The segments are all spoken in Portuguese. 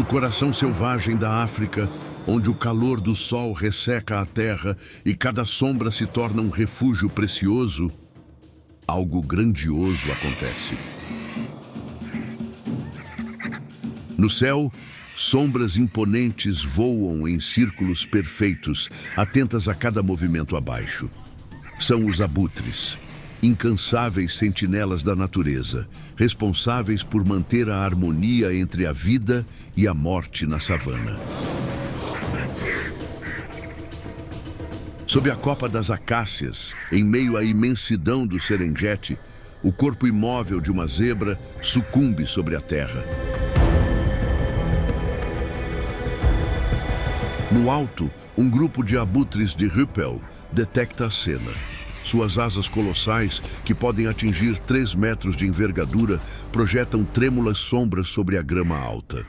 coração selvagem da África, onde o calor do sol resseca a terra e cada sombra se torna um refúgio precioso, algo grandioso acontece. No céu, sombras imponentes voam em círculos perfeitos, atentas a cada movimento abaixo. São os abutres, incansáveis sentinelas da natureza, responsáveis por manter a harmonia entre a vida e a morte na savana. Sob a copa das acácias, em meio à imensidão do Serengeti, o corpo imóvel de uma zebra sucumbe sobre a terra. No alto, um grupo de abutres de Rüppell detecta a cena. Suas asas colossais, que podem atingir 3 metros de envergadura, projetam trêmulas sombras sobre a grama alta.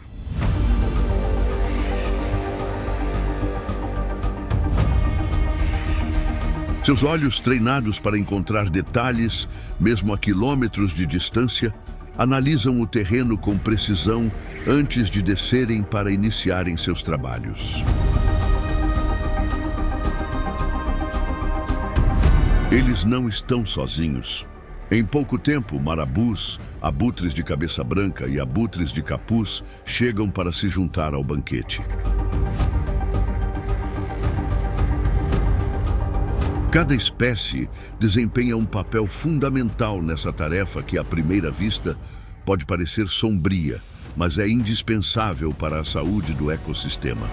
Seus olhos, treinados para encontrar detalhes, mesmo a quilômetros de distância, analisam o terreno com precisão antes de descerem para iniciarem seus trabalhos. Eles não estão sozinhos. Em pouco tempo, marabus, abutres de cabeça branca e abutres de capuz chegam para se juntar ao banquete. Cada espécie desempenha um papel fundamental nessa tarefa que, à primeira vista, pode parecer sombria, mas é indispensável para a saúde do ecossistema.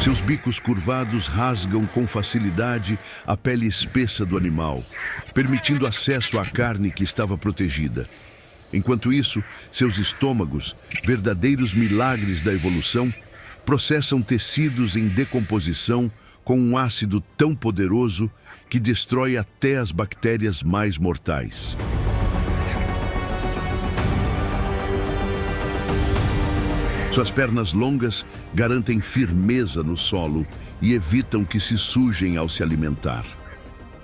Seus bicos curvados rasgam com facilidade a pele espessa do animal, permitindo acesso à carne que estava protegida. Enquanto isso, seus estômagos, verdadeiros milagres da evolução, processam tecidos em decomposição com um ácido tão poderoso que destrói até as bactérias mais mortais. Suas pernas longas garantem firmeza no solo e evitam que se sujem ao se alimentar.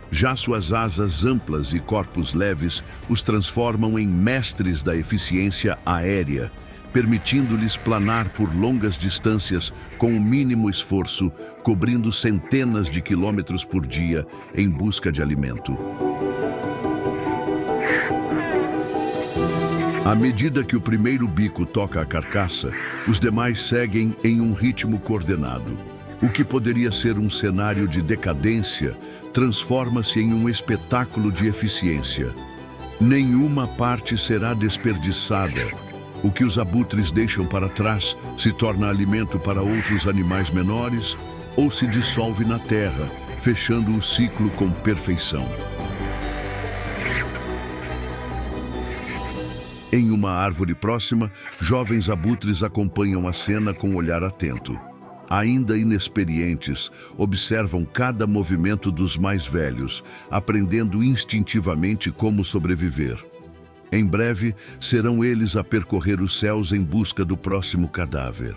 Já suas asas amplas e corpos leves os transformam em mestres da eficiência aérea, permitindo-lhes planar por longas distâncias com o mínimo esforço, cobrindo centenas de quilômetros por dia em busca de alimento. À medida que o primeiro bico toca a carcaça, os demais seguem em um ritmo coordenado. O que poderia ser um cenário de decadência transforma-se em um espetáculo de eficiência. Nenhuma parte será desperdiçada. O que os abutres deixam para trás se torna alimento para outros animais menores ou se dissolve na terra, fechando o ciclo com perfeição. Em uma árvore próxima, jovens abutres acompanham a cena com um olhar atento. Ainda inexperientes, observam cada movimento dos mais velhos, aprendendo instintivamente como sobreviver. Em breve, serão eles a percorrer os céus em busca do próximo cadáver.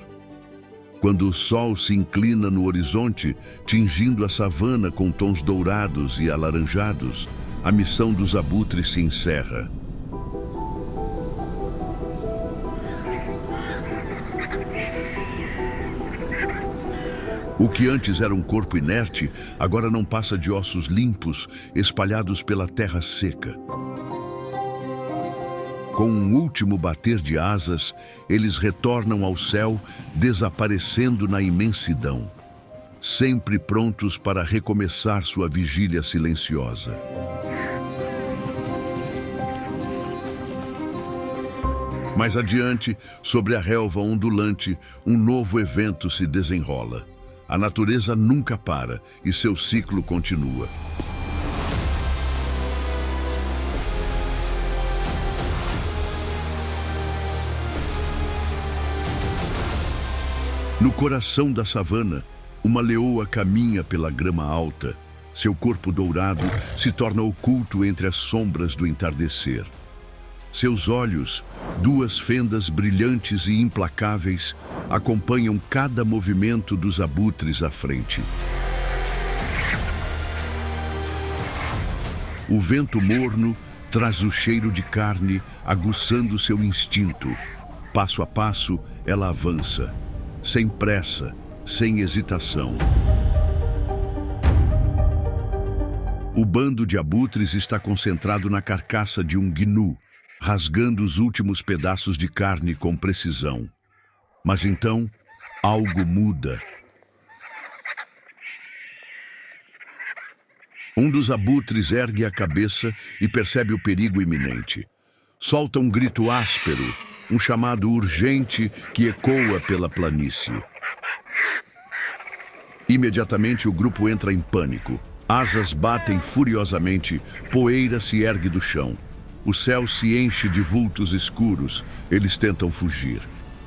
Quando o sol se inclina no horizonte, tingindo a savana com tons dourados e alaranjados, a missão dos abutres se encerra. O que antes era um corpo inerte, agora não passa de ossos limpos, espalhados pela terra seca. Com um último bater de asas, eles retornam ao céu, desaparecendo na imensidão, sempre prontos para recomeçar sua vigília silenciosa. Mais adiante, sobre a relva ondulante, um novo evento se desenrola. A natureza nunca para e seu ciclo continua. No coração da savana, uma leoa caminha pela grama alta. Seu corpo dourado se torna oculto entre as sombras do entardecer. Seus olhos, 2 fendas brilhantes e implacáveis, acompanham cada movimento dos abutres à frente. O vento morno traz o cheiro de carne, aguçando seu instinto. Passo a passo, ela avança, sem pressa, sem hesitação. O bando de abutres está concentrado na carcaça de um gnu, rasgando os últimos pedaços de carne com precisão. Mas então, algo muda. Um dos abutres ergue a cabeça e percebe o perigo iminente. Solta um grito áspero, um chamado urgente que ecoa pela planície. Imediatamente o grupo entra em pânico. Asas batem furiosamente, poeira se ergue do chão. O céu se enche de vultos escuros, eles tentam fugir.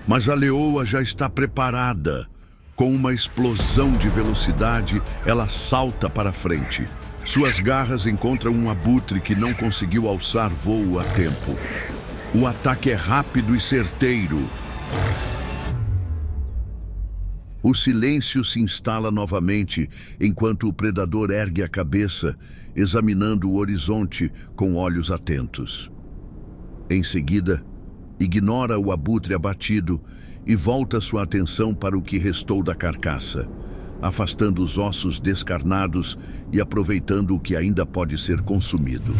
Mas a leoa já está preparada. Com uma explosão de velocidade, ela salta para frente. Suas garras encontram um abutre que não conseguiu alçar voo a tempo. O ataque é rápido e certeiro. O silêncio se instala novamente enquanto o predador ergue a cabeça, examinando o horizonte com olhos atentos. Em seguida, ignora o abutre abatido e volta sua atenção para o que restou da carcaça, afastando os ossos descarnados e aproveitando o que ainda pode ser consumido.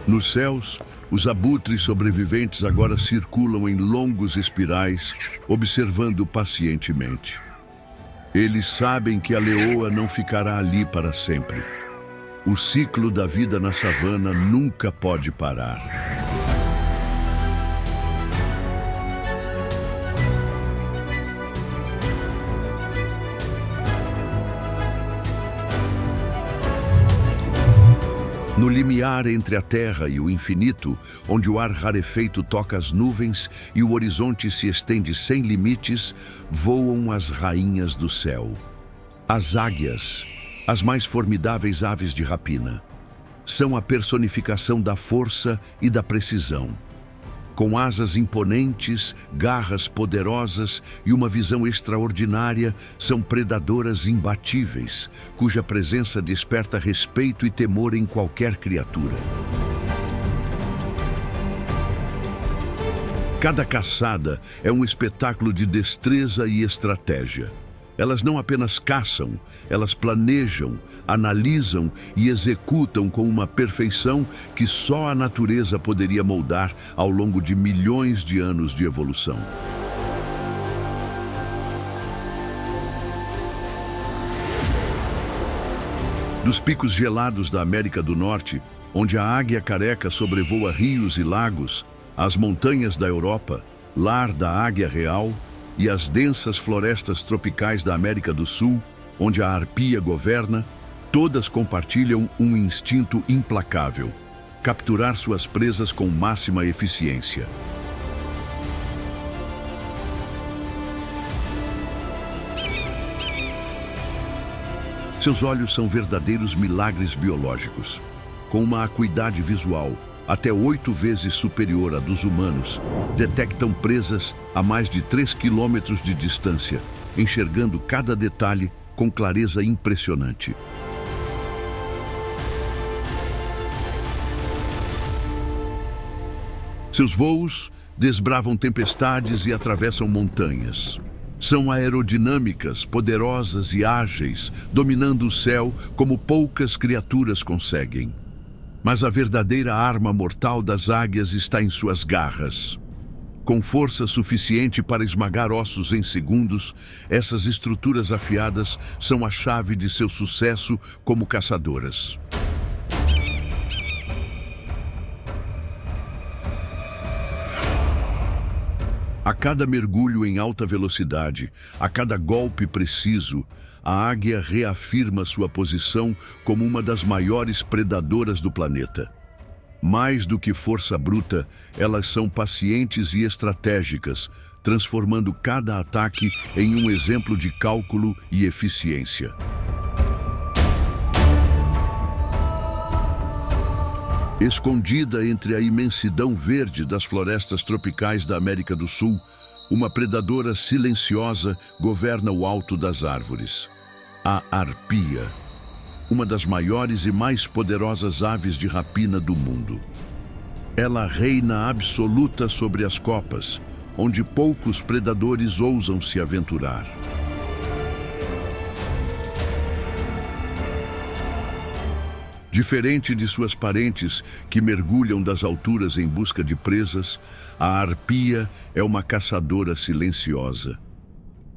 Nos céus, os abutres sobreviventes agora circulam em longos espirais, observando pacientemente. Eles sabem que a leoa não ficará ali para sempre. O ciclo da vida na savana nunca pode parar. No limiar entre a terra e o infinito, onde o ar rarefeito toca as nuvens e o horizonte se estende sem limites, voam as rainhas do céu. As águias, as mais formidáveis aves de rapina, são a personificação da força e da precisão. Com asas imponentes, garras poderosas e uma visão extraordinária, são predadoras imbatíveis, cuja presença desperta respeito e temor em qualquer criatura. Cada caçada é um espetáculo de destreza e estratégia. Elas não apenas caçam, elas planejam, analisam e executam com uma perfeição que só a natureza poderia moldar ao longo de milhões de anos de evolução. Dos picos gelados da América do Norte, onde a águia careca sobrevoa rios e lagos, às montanhas da Europa, lar da águia real, e as densas florestas tropicais da América do Sul, onde a arpia governa, todas compartilham um instinto implacável: capturar suas presas com máxima eficiência. Seus olhos são verdadeiros milagres biológicos. Com uma acuidade visual até 8 vezes superior à dos humanos, detectam presas a mais de 3 quilômetros de distância, enxergando cada detalhe com clareza impressionante. Seus voos desbravam tempestades e atravessam montanhas. São aerodinâmicas, poderosas e ágeis, dominando o céu como poucas criaturas conseguem. Mas a verdadeira arma mortal das águias está em suas garras. Com força suficiente para esmagar ossos em segundos, essas estruturas afiadas são a chave de seu sucesso como caçadoras. A cada mergulho em alta velocidade, a cada golpe preciso, a águia reafirma sua posição como uma das maiores predadoras do planeta. Mais do que força bruta, elas são pacientes e estratégicas, transformando cada ataque em um exemplo de cálculo e eficiência. Escondida entre a imensidão verde das florestas tropicais da América do Sul, uma predadora silenciosa governa o alto das árvores: a arpia. uma das maiores e mais poderosas aves de rapina do mundo. Ela reina absoluta sobre as copas, onde poucos predadores ousam se aventurar. Diferente de suas parentes que mergulham das alturas em busca de presas, a arpia é uma caçadora silenciosa.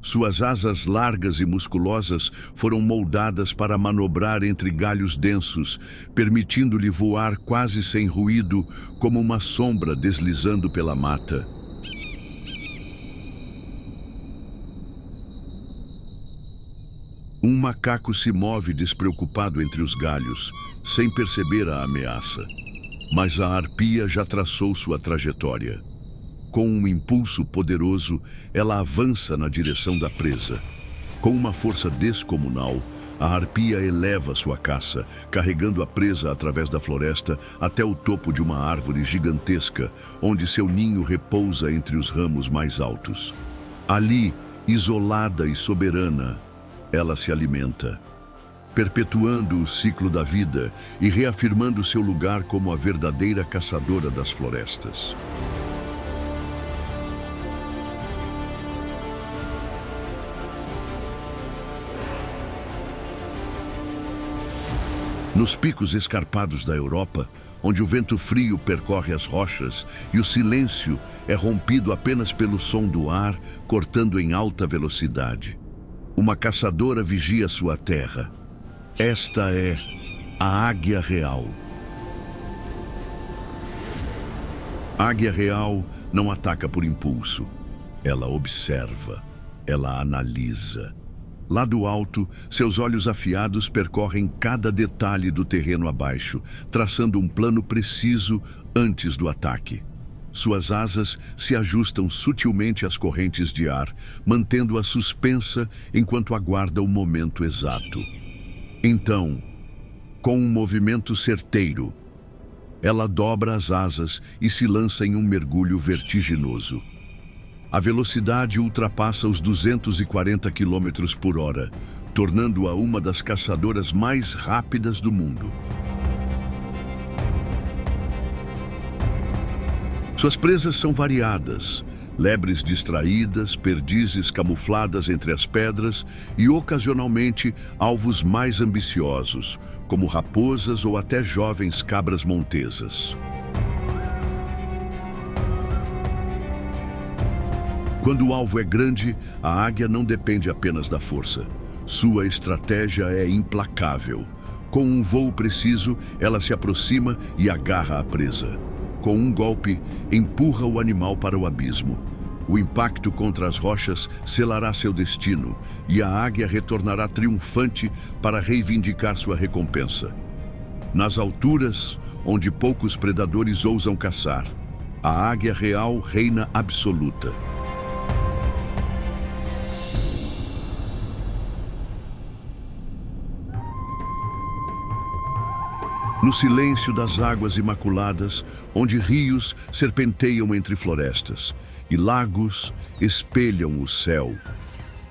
Suas asas largas e musculosas foram moldadas para manobrar entre galhos densos, permitindo-lhe voar quase sem ruído, como uma sombra deslizando pela mata. Um macaco se move despreocupado entre os galhos, sem perceber a ameaça. Mas a arpia já traçou sua trajetória. Com um impulso poderoso, ela avança na direção da presa. Com uma força descomunal, a arpia eleva sua caça, carregando a presa através da floresta até o topo de uma árvore gigantesca, onde seu ninho repousa entre os ramos mais altos. Ali, isolada e soberana, ela se alimenta, perpetuando o ciclo da vida e reafirmando seu lugar como a verdadeira caçadora das florestas. Nos picos escarpados da Europa, onde o vento frio percorre as rochas e o silêncio é rompido apenas pelo som do ar cortando em alta velocidade, uma caçadora vigia sua terra. Esta é a águia real. A águia real não ataca por impulso. Ela observa, ela analisa. Lá do alto, seus olhos afiados percorrem cada detalhe do terreno abaixo, traçando um plano preciso antes do ataque. Suas asas se ajustam sutilmente às correntes de ar, mantendo-a suspensa enquanto aguarda o momento exato. Então, com um movimento certeiro, ela dobra as asas e se lança em um mergulho vertiginoso. A velocidade ultrapassa os 240 km por hora, tornando-a uma das caçadoras mais rápidas do mundo. Suas presas são variadas: lebres distraídas, perdizes camufladas entre as pedras e, ocasionalmente, alvos mais ambiciosos, como raposas ou até jovens cabras montesas. Quando o alvo é grande, a águia não depende apenas da força. Sua estratégia é implacável. Com um voo preciso, ela se aproxima e agarra a presa. Com um golpe, empurra o animal para o abismo. O impacto contra as rochas selará seu destino e a águia retornará triunfante para reivindicar sua recompensa. Nas alturas, onde poucos predadores ousam caçar, a águia real reina absoluta. No silêncio das águas imaculadas, onde rios serpenteiam entre florestas e lagos espelham o céu,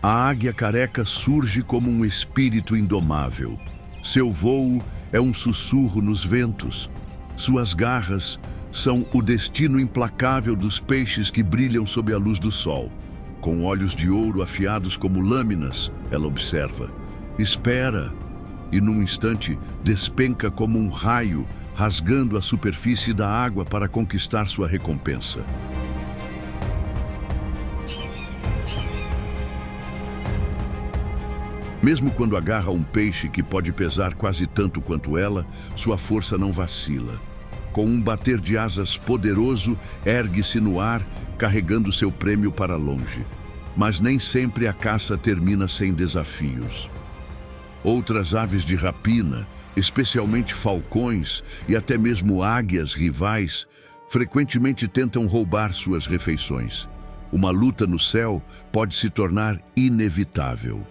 a águia careca surge como um espírito indomável. Seu voo é um sussurro nos ventos. Suas garras são o destino implacável dos peixes que brilham sob a luz do sol. Com olhos de ouro afiados como lâminas, ela observa, espera, e num instante despenca como um raio, rasgando a superfície da água para conquistar sua recompensa. Mesmo quando agarra um peixe que pode pesar quase tanto quanto ela, sua força não vacila. Com um bater de asas poderoso, ergue-se no ar, carregando seu prêmio para longe. Mas nem sempre a caça termina sem desafios. Outras aves de rapina, especialmente falcões e até mesmo águias rivais, frequentemente tentam roubar suas refeições. Uma luta no céu pode se tornar inevitável.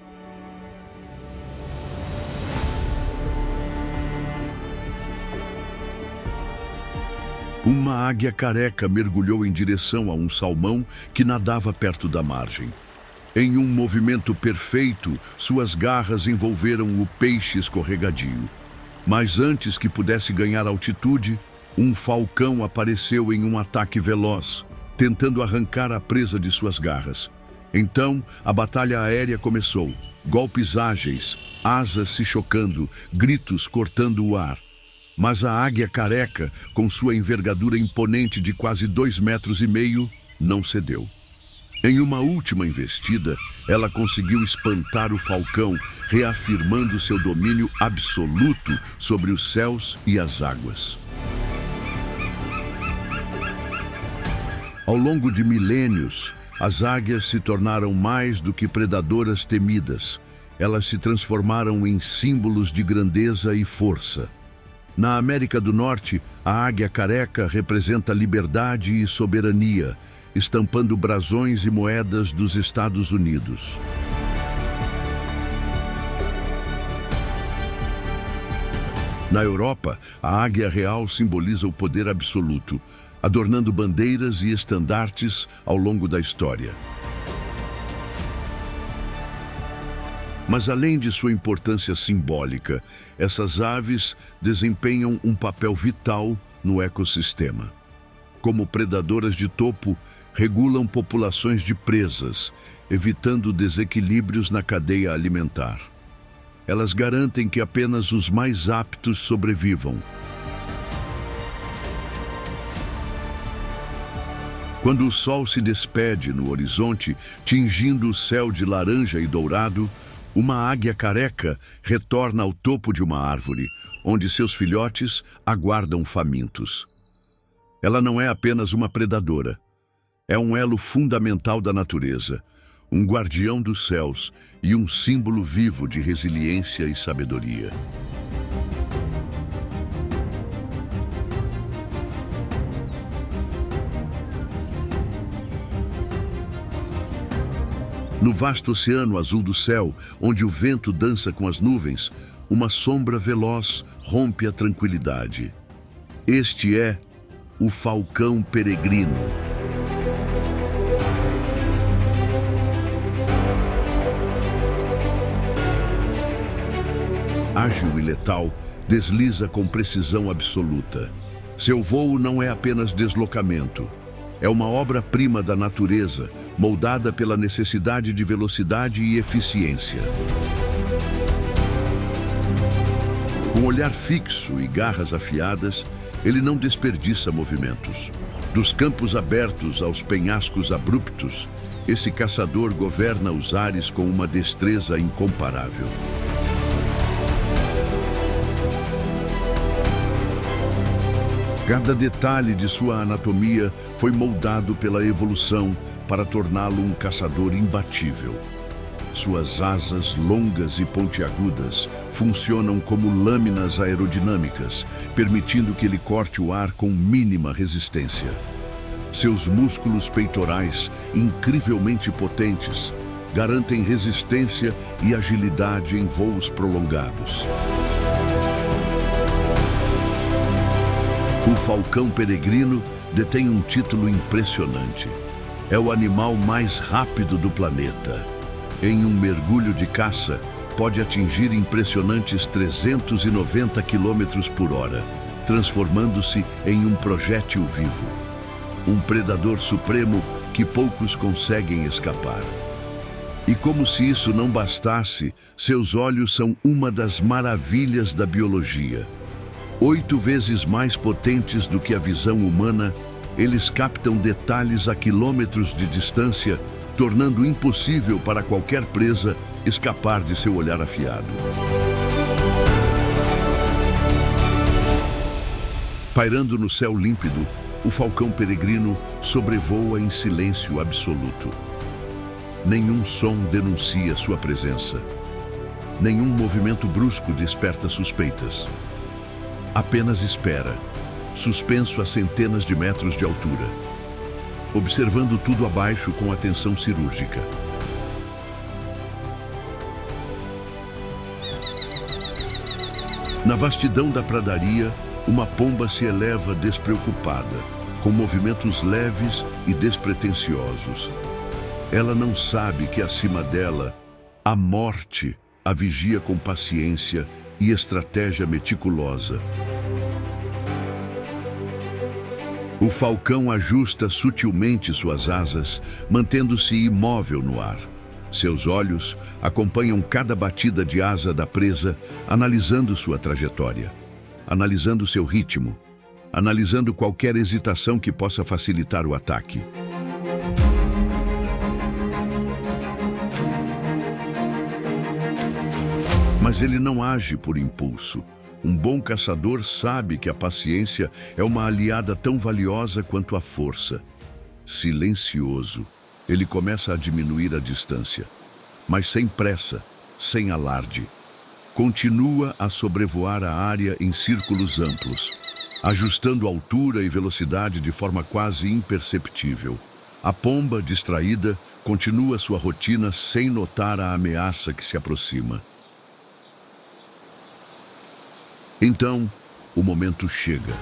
Uma águia careca mergulhou em direção a um salmão que nadava perto da margem. Em um movimento perfeito, suas garras envolveram o peixe escorregadio. Mas antes que pudesse ganhar altitude, um falcão apareceu em um ataque veloz, tentando arrancar a presa de suas garras. Então, a batalha aérea começou. Golpes ágeis, asas se chocando, gritos cortando o ar. Mas a águia careca, com sua envergadura imponente de quase 2,5 metros, não cedeu. Em uma última investida, ela conseguiu espantar o falcão, reafirmando seu domínio absoluto sobre os céus e as águas. Ao longo de milênios, as águias se tornaram mais do que predadoras temidas. Elas se transformaram em símbolos de grandeza e força. Na América do Norte, a águia careca representa liberdade e soberania, estampando brasões e moedas dos Estados Unidos. Na Europa, a águia real simboliza o poder absoluto, adornando bandeiras e estandartes ao longo da história. Mas além de sua importância simbólica, essas aves desempenham um papel vital no ecossistema. Como predadoras de topo, regulam populações de presas, evitando desequilíbrios na cadeia alimentar. Elas garantem que apenas os mais aptos sobrevivam. Quando o sol se despede no horizonte, tingindo o céu de laranja e dourado, uma águia careca retorna ao topo de uma árvore, onde seus filhotes aguardam famintos. Ela não é apenas uma predadora. É um elo fundamental da natureza, um guardião dos céus e um símbolo vivo de resiliência e sabedoria. No vasto oceano azul do céu, onde o vento dança com as nuvens, uma sombra veloz rompe a tranquilidade. Este é o falcão peregrino. Ágil e letal, desliza com precisão absoluta. Seu voo não é apenas deslocamento. É uma obra-prima da natureza, moldada pela necessidade de velocidade e eficiência. Com olhar fixo e garras afiadas, ele não desperdiça movimentos. Dos campos abertos aos penhascos abruptos, esse caçador governa os ares com uma destreza incomparável. Cada detalhe de sua anatomia foi moldado pela evolução para torná-lo um caçador imbatível. Suas asas longas e pontiagudas funcionam como lâminas aerodinâmicas, permitindo que ele corte o ar com mínima resistência. Seus músculos peitorais, incrivelmente potentes, garantem resistência e agilidade em voos prolongados. O falcão peregrino detém um título impressionante. É o animal mais rápido do planeta. Em um mergulho de caça, pode atingir impressionantes 390 km por hora, transformando-se em um projétil vivo. Um predador supremo que poucos conseguem escapar. E como se isso não bastasse, seus olhos são uma das maravilhas da biologia. 8 vezes mais potentes do que a visão humana, eles captam detalhes a quilômetros de distância, tornando impossível para qualquer presa escapar de seu olhar afiado. Pairando no céu límpido, o falcão peregrino sobrevoa em silêncio absoluto. Nenhum som denuncia sua presença. Nenhum movimento brusco desperta suspeitas. Apenas espera, suspenso a centenas de metros de altura, observando tudo abaixo com atenção cirúrgica. Na vastidão da pradaria, uma pomba se eleva despreocupada, com movimentos leves e despretensiosos. Ela não sabe que acima dela, a morte a vigia com paciência e estratégia meticulosa. O falcão ajusta sutilmente suas asas, mantendo-se imóvel no ar. Seus olhos acompanham cada batida de asa da presa, analisando sua trajetória, analisando seu ritmo, analisando qualquer hesitação que possa facilitar o ataque. Mas ele não age por impulso. Um bom caçador sabe que a paciência é uma aliada tão valiosa quanto a força. Silencioso, ele começa a diminuir a distância, mas sem pressa, sem alarde. Continua a sobrevoar a área em círculos amplos, ajustando altura e velocidade de forma quase imperceptível. A pomba, distraída, continua sua rotina sem notar a ameaça que se aproxima. Então, o momento chega.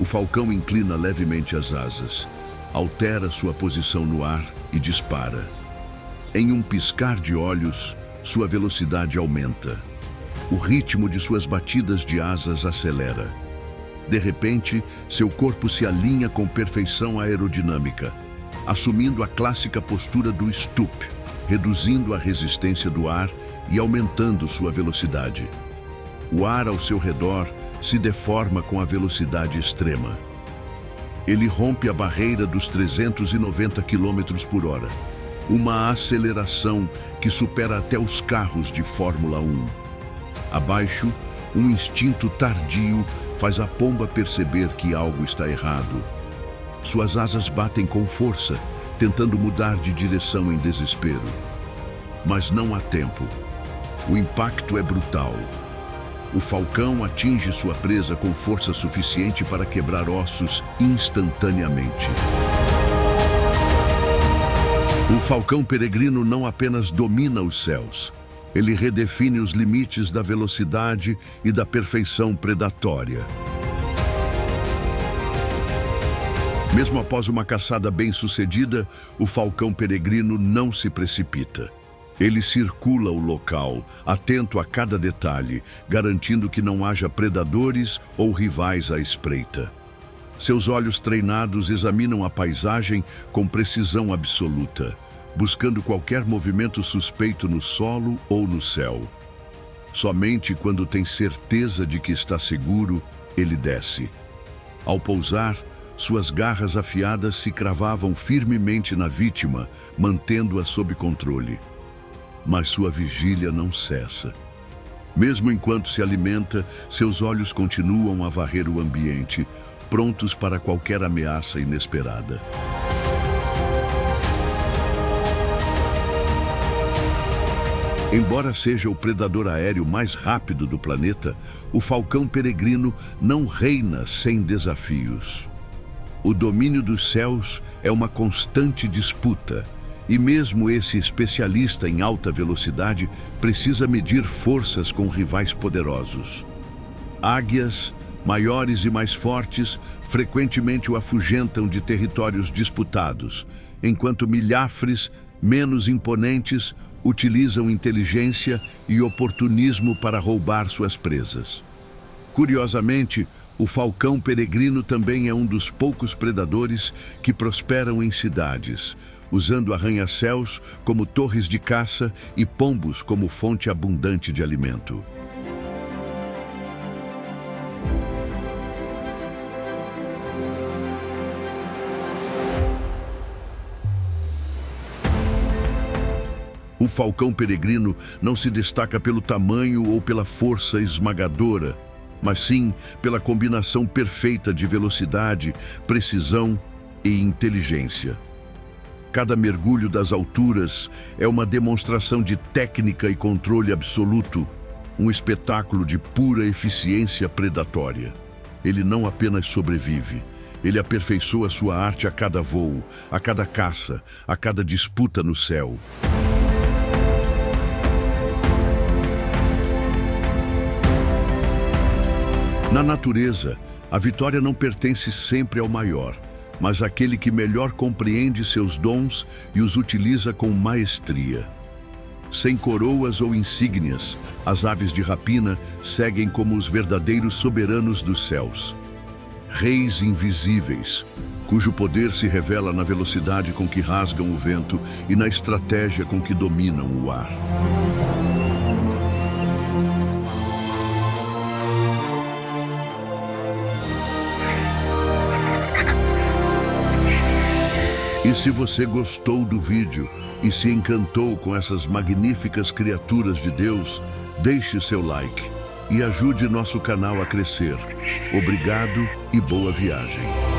O falcão inclina levemente as asas, altera sua posição no ar e dispara. Em um piscar de olhos, sua velocidade aumenta. O ritmo de suas batidas de asas acelera. De repente, seu corpo se alinha com perfeição aerodinâmica, assumindo a clássica postura do stoop, reduzindo a resistência do ar e aumentando sua velocidade. O ar ao seu redor se deforma com a velocidade extrema. Ele rompe a barreira dos 390 km por hora, uma aceleração que supera até os carros de Fórmula 1. Abaixo, um instinto tardio faz a pomba perceber que algo está errado. Suas asas batem com força, tentando mudar de direção em desespero. Mas não há tempo. O impacto é brutal. O falcão atinge sua presa com força suficiente para quebrar ossos instantaneamente. O falcão peregrino não apenas domina os céus, ele redefine os limites da velocidade e da perfeição predatória. Mesmo após uma caçada bem-sucedida, o falcão peregrino não se precipita. Ele circula o local, atento a cada detalhe, garantindo que não haja predadores ou rivais à espreita. Seus olhos treinados examinam a paisagem com precisão absoluta, buscando qualquer movimento suspeito no solo ou no céu. Somente quando tem certeza de que está seguro, ele desce. Ao pousar, suas garras afiadas se cravavam firmemente na vítima, mantendo-a sob controle. Mas sua vigília não cessa. Mesmo enquanto se alimenta, seus olhos continuam a varrer o ambiente, prontos para qualquer ameaça inesperada. Embora seja o predador aéreo mais rápido do planeta, o falcão peregrino não reina sem desafios. O domínio dos céus é uma constante disputa, e mesmo esse especialista em alta velocidade precisa medir forças com rivais poderosos. Águias, maiores e mais fortes, frequentemente o afugentam de territórios disputados, enquanto milhafres, menos imponentes, utilizam inteligência e oportunismo para roubar suas presas. Curiosamente, o falcão peregrino também é um dos poucos predadores que prosperam em cidades, usando arranha-céus como torres de caça e pombos como fonte abundante de alimento. O falcão peregrino não se destaca pelo tamanho ou pela força esmagadora, mas sim pela combinação perfeita de velocidade, precisão e inteligência. Cada mergulho das alturas é uma demonstração de técnica e controle absoluto, um espetáculo de pura eficiência predatória. Ele não apenas sobrevive, ele aperfeiçoa sua arte a cada voo, a cada caça, a cada disputa no céu. Na natureza, a vitória não pertence sempre ao maior, mas aquele que melhor compreende seus dons e os utiliza com maestria. Sem coroas ou insígnias, as aves de rapina seguem como os verdadeiros soberanos dos céus. Reis invisíveis, cujo poder se revela na velocidade com que rasgam o vento e na estratégia com que dominam o ar. E se você gostou do vídeo e se encantou com essas magníficas criaturas de Deus, deixe seu like e ajude nosso canal a crescer. Obrigado e boa viagem.